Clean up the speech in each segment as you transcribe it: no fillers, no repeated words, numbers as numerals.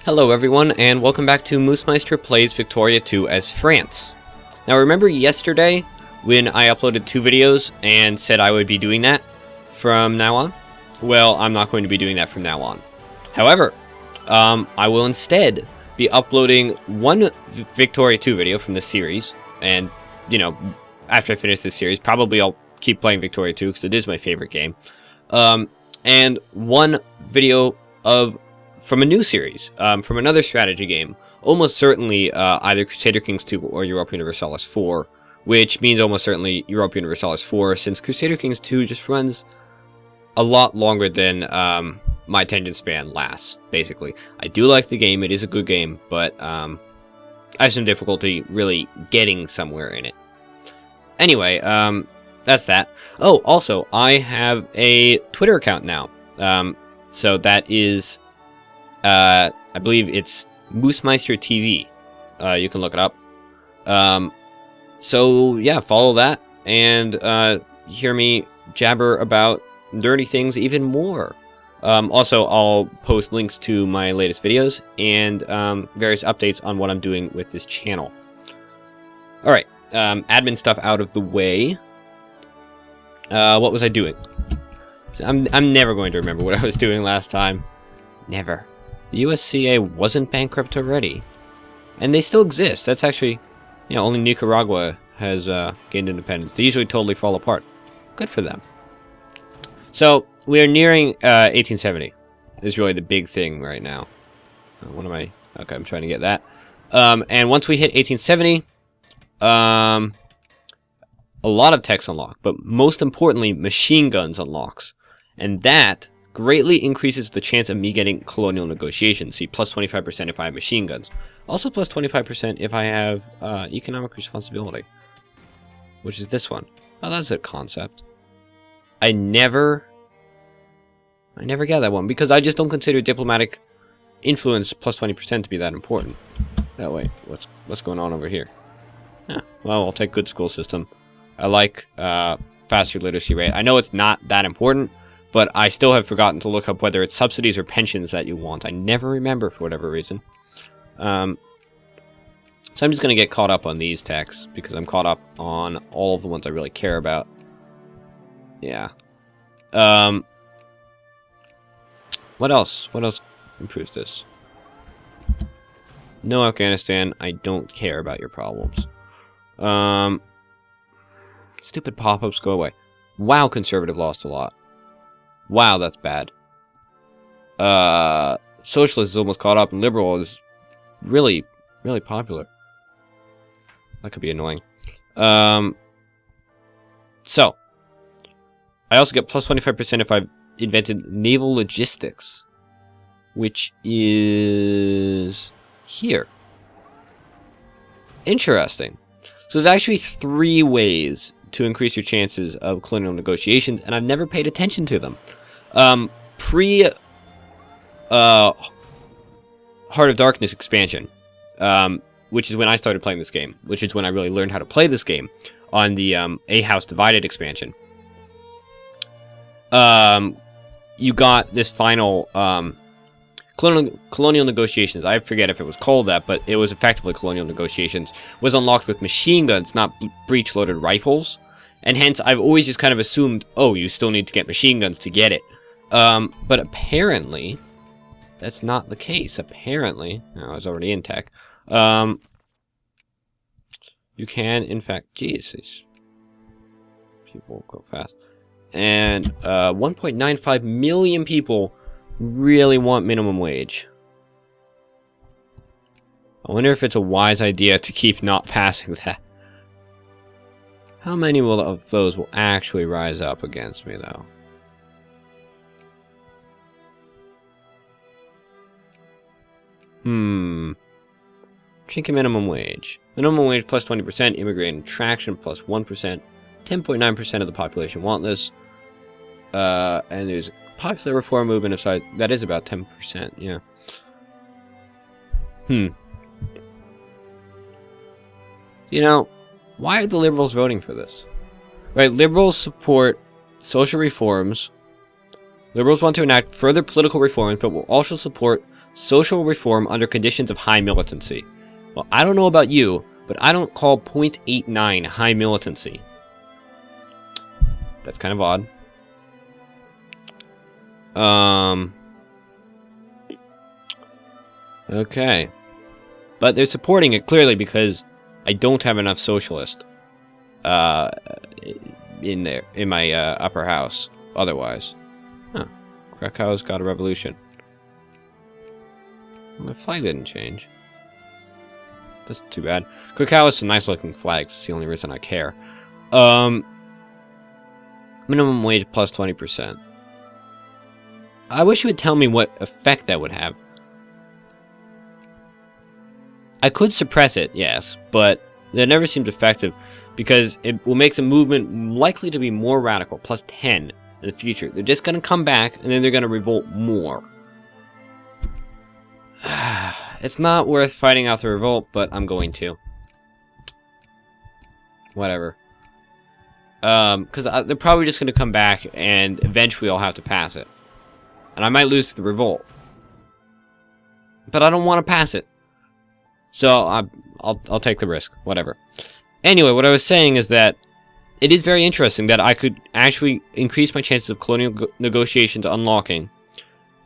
Hello everyone, and welcome back to Moosemeister Plays Victoria 2 as France. Now remember yesterday when I uploaded 2 videos and said I would be doing that from now on? Well, I'm not going to be doing that from now on. However, I will instead be uploading one Victoria 2 video from this series, and, you know, after I finish this series, probably I'll keep playing Victoria 2 because it is my favorite game, and one video from a new series, from another strategy game, almost certainly either Crusader Kings 2 or Europa Universalis 4, which means almost certainly Europa Universalis 4, since Crusader Kings 2 just runs a lot longer than my attention span lasts, basically. I do like the game, it is a good game, but I have some difficulty really getting somewhere in it. Anyway, that's that. Oh, also, I have a Twitter account now, so that is... I believe it's Moosemeister TV. You can look it up. So yeah, follow that and hear me jabber about nerdy things even more. Also, I'll post links to my latest videos and various updates on what I'm doing with this channel. All right, admin stuff out of the way. What was I doing? I'm never going to remember what I was doing last time. Never. The USCA wasn't bankrupt already. And they still exist. That's actually, you know, only Nicaragua has gained independence. They usually totally fall apart. Good for them. So, we are nearing 1870. Is really the big thing right now. What am I? Okay, I'm trying to get that. And once we hit 1870, a lot of techs unlock. But most importantly, machine guns unlocks. And that greatly increases the chance of me getting colonial negotiations. See, plus 25% if I have machine guns. Also plus 25% if I have economic responsibility. Which is this one. Oh, that's a concept. I never get that one because I just don't consider diplomatic influence plus 20% to be that important. That way, what's going on over here? Yeah, well, I'll take good school system. I like faster literacy rate. I know it's not that important, but I still have forgotten to look up whether it's subsidies or pensions that you want. I never remember for whatever reason. So I'm just going to get caught up on these techs because I'm caught up on all of the ones I really care about. Yeah. What else? What else improves this? No Afghanistan. I don't care about your problems. Stupid pop-ups, go away. Wow, conservative lost a lot. Wow, that's bad. Socialist is almost caught up, and liberal is really, really popular. That could be annoying. So, I also get plus 25% if I've invented naval logistics, which is here. Interesting. So there's actually 3 ways to increase your chances of colonial negotiations, and I've never paid attention to them. Pre Heart of Darkness expansion, which is when I started playing this game, which is when I really learned how to play this game on the A House Divided expansion. You got this final colonial negotiations. I forget if it was called that, but it was effectively colonial negotiations. Was unlocked with machine guns, not breech-loaded rifles. And hence, I've always just kind of assumed, oh, you still need to get machine guns to get it. But apparently, that's not the case. Apparently, I was already in tech. You can, in fact, geez, these people go fast. And 1.95 million people really want minimum wage. I wonder if it's a wise idea to keep not passing that. How many of those will actually rise up against me, though? Chink minimum wage. Minimum wage plus 20%, immigrant attraction plus 1%. 10.9% of the population want this. And there's a popular reform movement of size. That is about 10%, yeah. You know, why are the liberals voting for this? Right, liberals support social reforms. Liberals want to enact further political reforms, but will also support social reform under conditions of high militancy. Well, I don't know about you, but I don't call 0.89 high militancy. That's kind of odd. Okay. But they're supporting it clearly because I don't have enough socialist in my upper house otherwise. Huh. Krakow's got a revolution. Well, the flag didn't change. That's too bad. Krakow has some nice looking flags. It's the only reason I care. Minimum wage plus 20%. I wish you would tell me what effect that would have. I could suppress it, yes, but that never seemed effective because it will make the movement likely to be more radical, plus 10 in the future. They're just going to come back and then they're going to revolt more. It's not worth fighting out the revolt, but I'm going to. Whatever. Because they're probably just going to come back and eventually I'll have to pass it. And I might lose the revolt. But I don't want to pass it. So I'll take the risk. Whatever. Anyway, what I was saying is that it is very interesting that I could actually increase my chances of colonial negotiations unlocking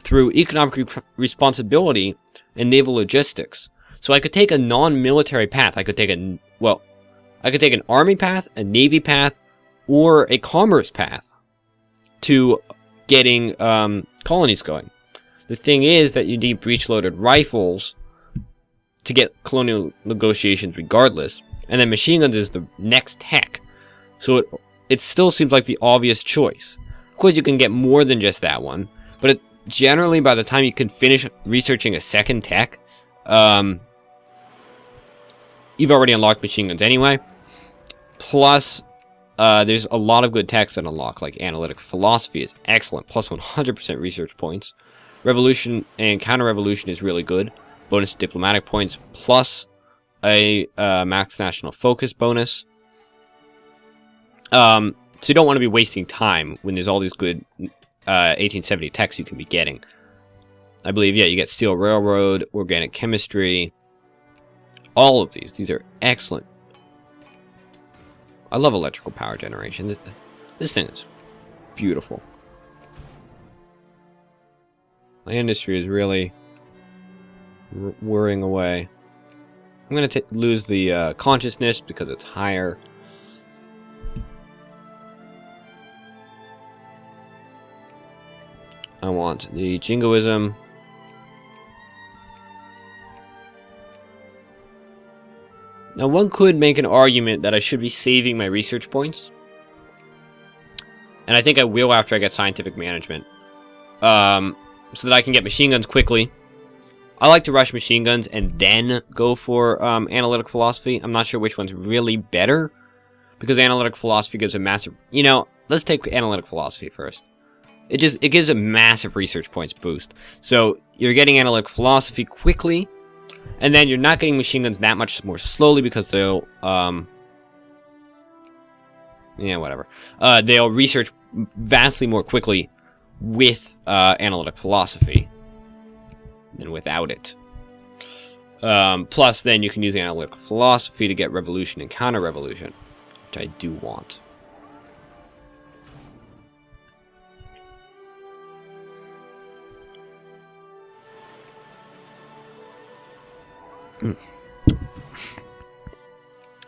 through economic responsibility and naval logistics. So I could take a non-military path. I could take an army path, a navy path, or a commerce path to getting colonies going. The thing is that you need breech-loaded rifles to get colonial negotiations regardless, and then machine guns is the next tech. So it still seems like the obvious choice. Of course, you can get more than just that one, but generally by the time you can finish researching a second tech, you've already unlocked machine guns anyway. Plus, there's a lot of good techs that unlock, like analytic philosophy is excellent, plus 100% research points. Revolution and counter-revolution is really good. Bonus diplomatic points, plus a max national focus bonus. So you don't want to be wasting time when there's all these good 1870 techs you can be getting. I believe, yeah, you get steel railroad, organic chemistry, all of these. These are excellent. I love electrical power generation. This thing is beautiful. My industry is really whirring away. I'm going to lose the consciousness because it's higher. I want the jingoism. Now, one could make an argument that I should be saving my research points. And I think I will after I get scientific management. So that I can get machine guns quickly. I like to rush machine guns and then go for analytic philosophy. I'm not sure which one's really better. Because analytic philosophy gives a massive... You know, let's take analytic philosophy first. It gives a massive research points boost. So you're getting analytic philosophy quickly. And then you're not getting machine guns that much more slowly because they'll... yeah, whatever. They'll research vastly more quickly with analytic philosophy than without it. Plus, then you can use analytic philosophy to get revolution and counter-revolution, which I do want.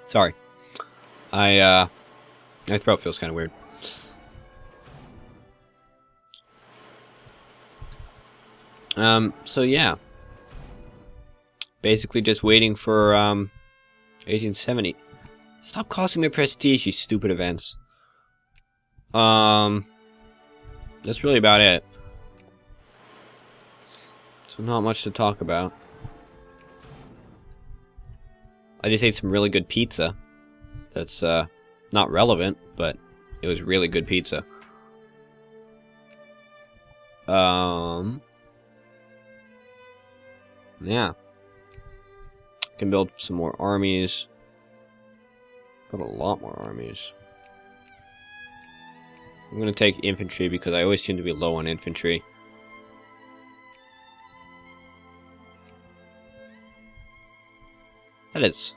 Sorry. My throat feels kind of weird. So yeah. Basically just waiting for 1870. Stop costing me prestige, you stupid events. That's really about it. So not much to talk about. I just ate some really good pizza. That's not relevant, but it was really good pizza. Yeah. Can build some more armies. Build a lot more armies. I'm gonna take infantry because I always seem to be low on infantry. That is.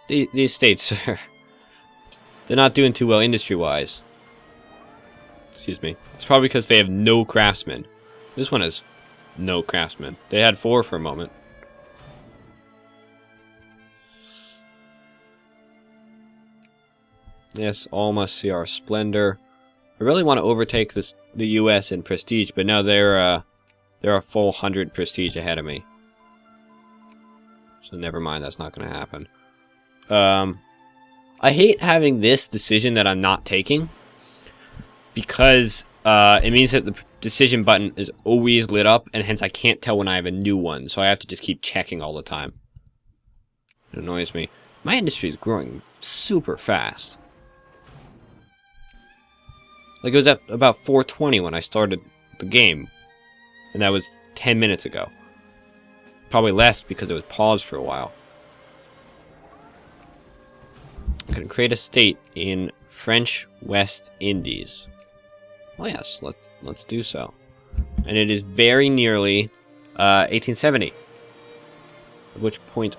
These states are... They're not doing too well industry-wise. Excuse me. It's probably because they have no craftsmen. This one has no craftsmen. They had 4 for a moment. Yes, all must see our splendor. I really want to overtake the U.S. in prestige, but no, they're a full 100 prestige ahead of me. So never mind, that's not going to happen. I hate having this decision that I'm not taking, because it means that the decision button is always lit up, and hence I can't tell when I have a new one, so I have to just keep checking all the time. It annoys me. My industry is growing super fast. Like, it was at about 420 when I started the game, and that was 10 minutes ago. Probably less because it was paused for a while. I can create a state in French West Indies. Oh yes, let's do so. And it is very nearly 1870. At which point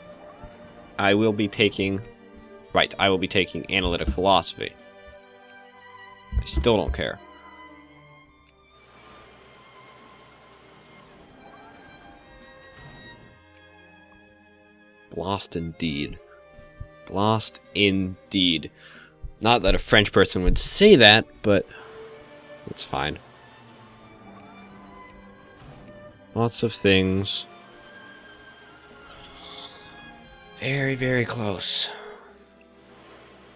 I will be taking... Right, I will be taking analytic philosophy. I still don't care. Lost indeed. Lost indeed. Not that a French person would say that, but it's fine. Lots of things. Very, very close.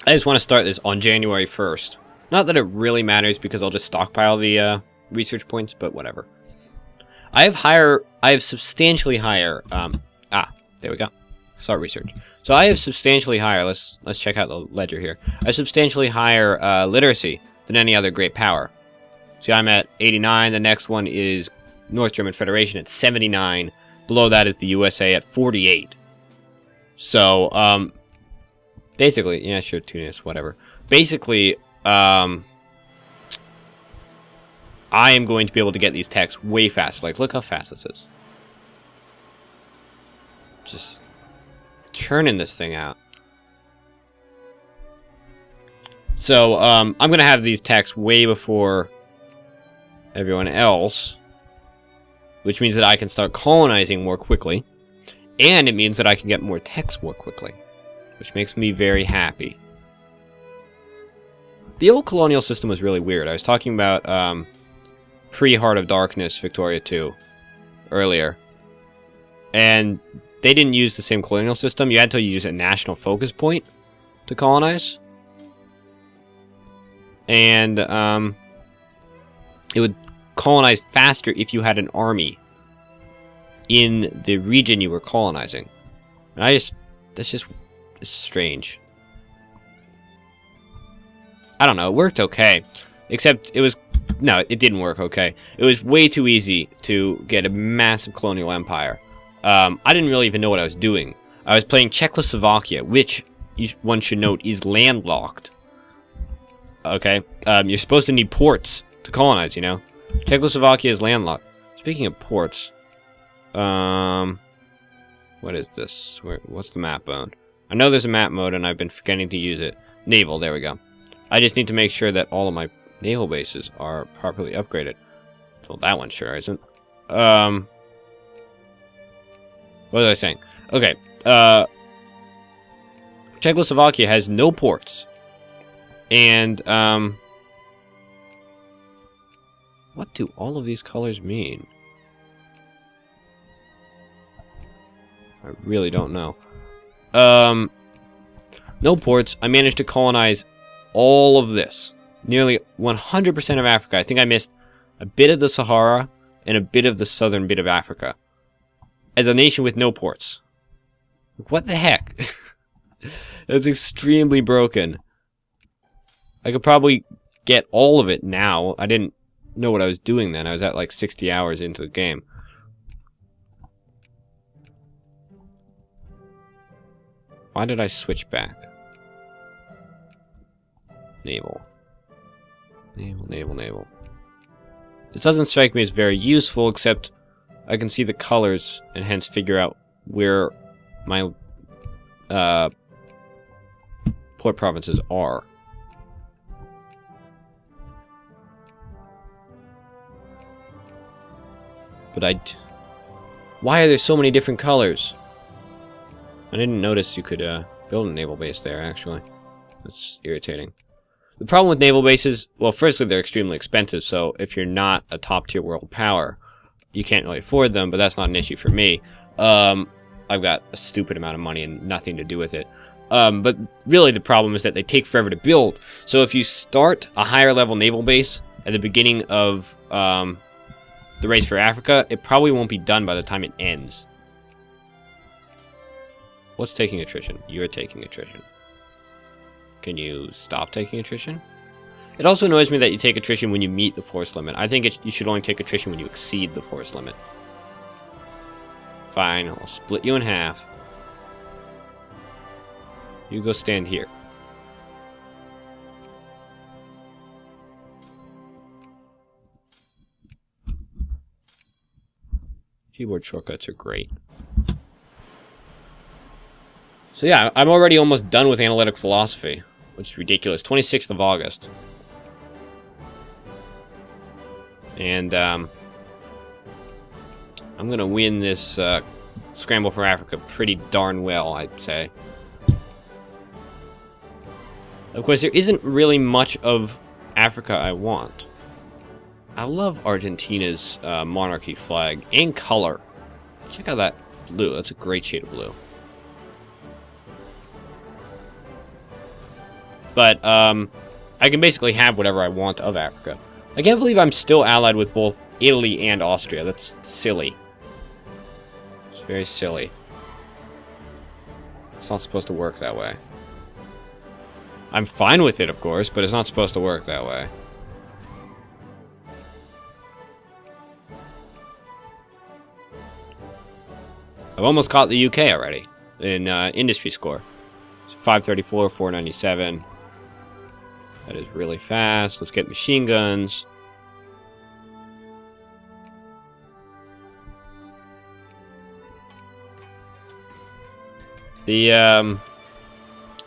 I just want to start this on January 1st. Not that it really matters because I'll just stockpile the research points, but whatever. I have substantially higher, there we go. Start research. So I have substantially higher, let's check out the ledger here. I have substantially higher literacy than any other great power. See, I'm at 89, the next one is North German Federation at 79. Below that is the USA at 48. So, basically, yeah, sure, Tunis, whatever. Basically, I am going to be able to get these techs way faster. Like, look how fast this is. Just churning this thing out. So, I'm going to have these techs way before everyone else, which means that I can start colonizing more quickly, and it means that I can get more techs more quickly, which makes me very happy. The old colonial system was really weird. I was talking about pre-Heart of Darkness Victoria 2 earlier, and they didn't use the same colonial system. You had to use a national focus point to colonize, and it would colonize faster if you had an army in the region you were colonizing. And it's strange. I don't know, it worked okay. Except no, it didn't work okay. It was way too easy to get a massive colonial empire. I didn't really even know what I was doing. I was playing Czechoslovakia, which, one should note, is landlocked. Okay? You're supposed to need ports to colonize, you know? Czechoslovakia is landlocked. Speaking of ports, what is this? What's the map mode? I know there's a map mode, and I've been forgetting to use it. Naval, there we go. I just need to make sure that all of my naval bases are properly upgraded. Well, that one sure isn't. What was I saying? Okay, Czechoslovakia has no ports. And, what do all of these colors mean? I really don't know. No ports. I managed to colonize all of this. Nearly 100% of Africa. I think I missed a bit of the Sahara and a bit of the southern bit of Africa. As a nation with no ports. What the heck? That's extremely broken. I could probably get all of it now. I didn't know what I was doing then. I was at like 60 hours into the game. Why did I switch back? Naval. Naval, naval, naval. This doesn't strike me as very useful, except I can see the colors and hence figure out where my port provinces are. But why are there so many different colors? I didn't notice you could build a naval base there, actually. That's irritating. The problem with naval bases, well, firstly, they're extremely expensive, so if you're not a top-tier world power, you can't really afford them, but that's not an issue for me. I've got a stupid amount of money and nothing to do with it. But really the problem is that they take forever to build. So if you start a higher level naval base at the beginning of the race for Africa, it probably won't be done by the time it ends. What's taking attrition? You're taking attrition. Can you stop taking attrition? It also annoys me that you take attrition when you meet the force limit. I think you should only take attrition when you exceed the force limit. Fine, I'll split you in half. You go stand here. Keyboard shortcuts are great. So yeah, I'm already almost done with analytic philosophy, which is ridiculous. 26th of August. And I'm going to win this Scramble for Africa pretty darn well, I'd say. Of course, there isn't really much of Africa I want. I love Argentina's monarchy flag and color. Check out that blue. That's a great shade of blue. But I can basically have whatever I want of Africa. I can't believe I'm still allied with both Italy and Austria. That's silly. It's very silly. It's not supposed to work that way. I'm fine with it, of course, but it's not supposed to work that way. I've almost caught the UK already in industry score. It's 534, 497. That is really fast. Let's get machine guns. The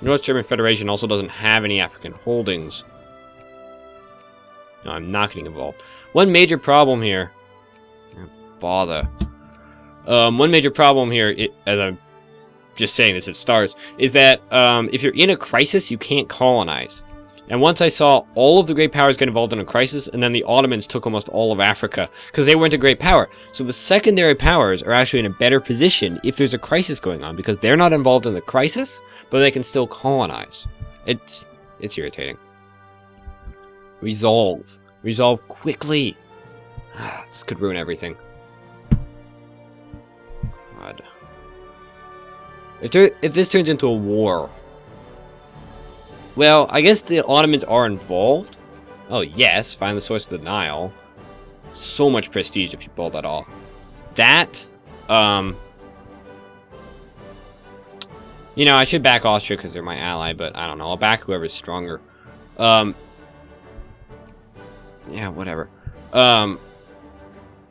North German Federation also doesn't have any African holdings. No, I'm not getting involved. One major problem here... Bother. One major problem here, as I'm just saying this at starts, is that if you're in a crisis, you can't colonize. And once I saw all of the great powers get involved in a crisis, and then the Ottomans took almost all of Africa, because they weren't a great power. So the secondary powers are actually in a better position if there's a crisis going on, because they're not involved in the crisis, but they can still colonize. It's irritating. Resolve. Resolve quickly. This could ruin everything. God. If this turns into a war... Well, I guess the Ottomans are involved. Oh, yes. Find the source of the Nile. So much prestige if you pull that off. That, you know, I should back Austria because they're my ally, but I don't know. I'll back whoever's stronger. Yeah, whatever.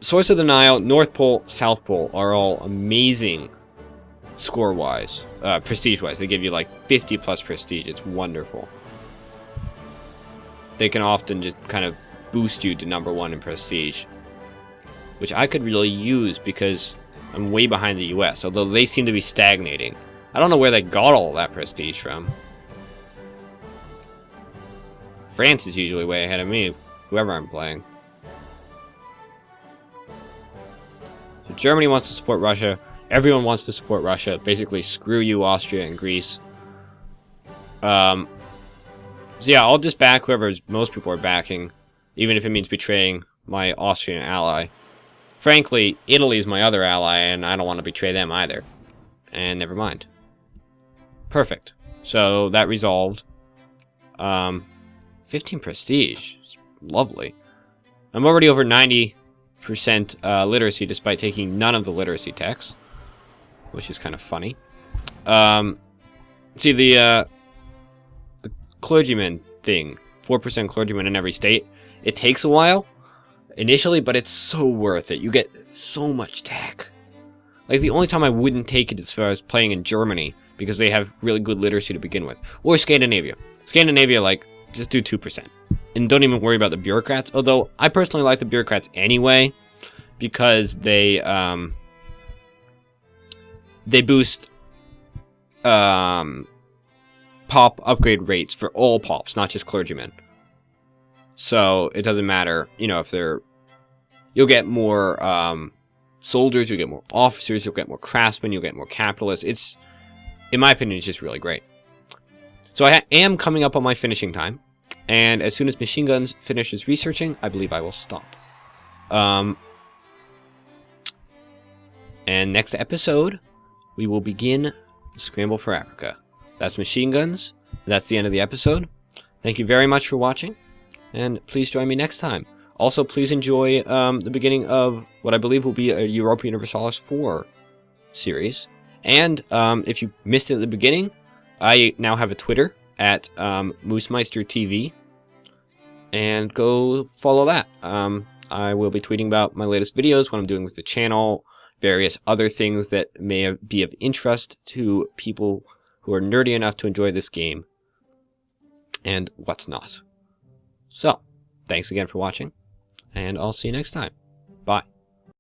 Source of the Nile, North Pole, South Pole are all amazing score-wise. Prestige-wise. They give you like 50 plus prestige. It's wonderful. They can often just kind of boost you to #1 in prestige, which I could really use because I'm way behind the US, although they seem to be stagnating. I don't know where they got all that prestige from. France is usually way ahead of me, whoever I'm playing. So Germany wants to support Russia. Everyone wants to support Russia. Basically, screw you, Austria and Greece. So yeah, I'll just back whoever most people are backing, even if it means betraying my Austrian ally. Frankly, Italy is my other ally, and I don't want to betray them either. And never mind. Perfect. So that resolved. 15 prestige. Lovely. I'm already over 90% literacy, despite taking none of the literacy texts, which is kind of funny. See, the clergyman thing, 4% clergyman in every state, it takes a while initially, but it's so worth it. You get so much tech. Like, the only time I wouldn't take it is if I was playing in Germany, because they have really good literacy to begin with. Or Scandinavia. Scandinavia, like, just do 2%. And don't even worry about the bureaucrats. Although, I personally like the bureaucrats anyway, because they boost pop upgrade rates for all pops, not just clergymen. So, it doesn't matter, you know, if they're... You'll get more soldiers, you'll get more officers, you'll get more craftsmen, you'll get more capitalists. It's, in my opinion, it's just really great. So I am coming up on my finishing time. And as soon as Machine Guns finishes researching, I believe I will stop. And next episode, we will begin the Scramble for Africa. That's Machine Guns. That's the end of the episode. Thank you very much for watching. And please join me next time. Also, please enjoy the beginning of what I believe will be a Europa Universalis 4 series. And if you missed it at the beginning, I now have a Twitter at Moosemeister TV. And go follow that. I will be tweeting about my latest videos, what I'm doing with the channel, various other things that may be of interest to people who are nerdy enough to enjoy this game, and what's not. So, thanks again for watching, and I'll see you next time. Bye.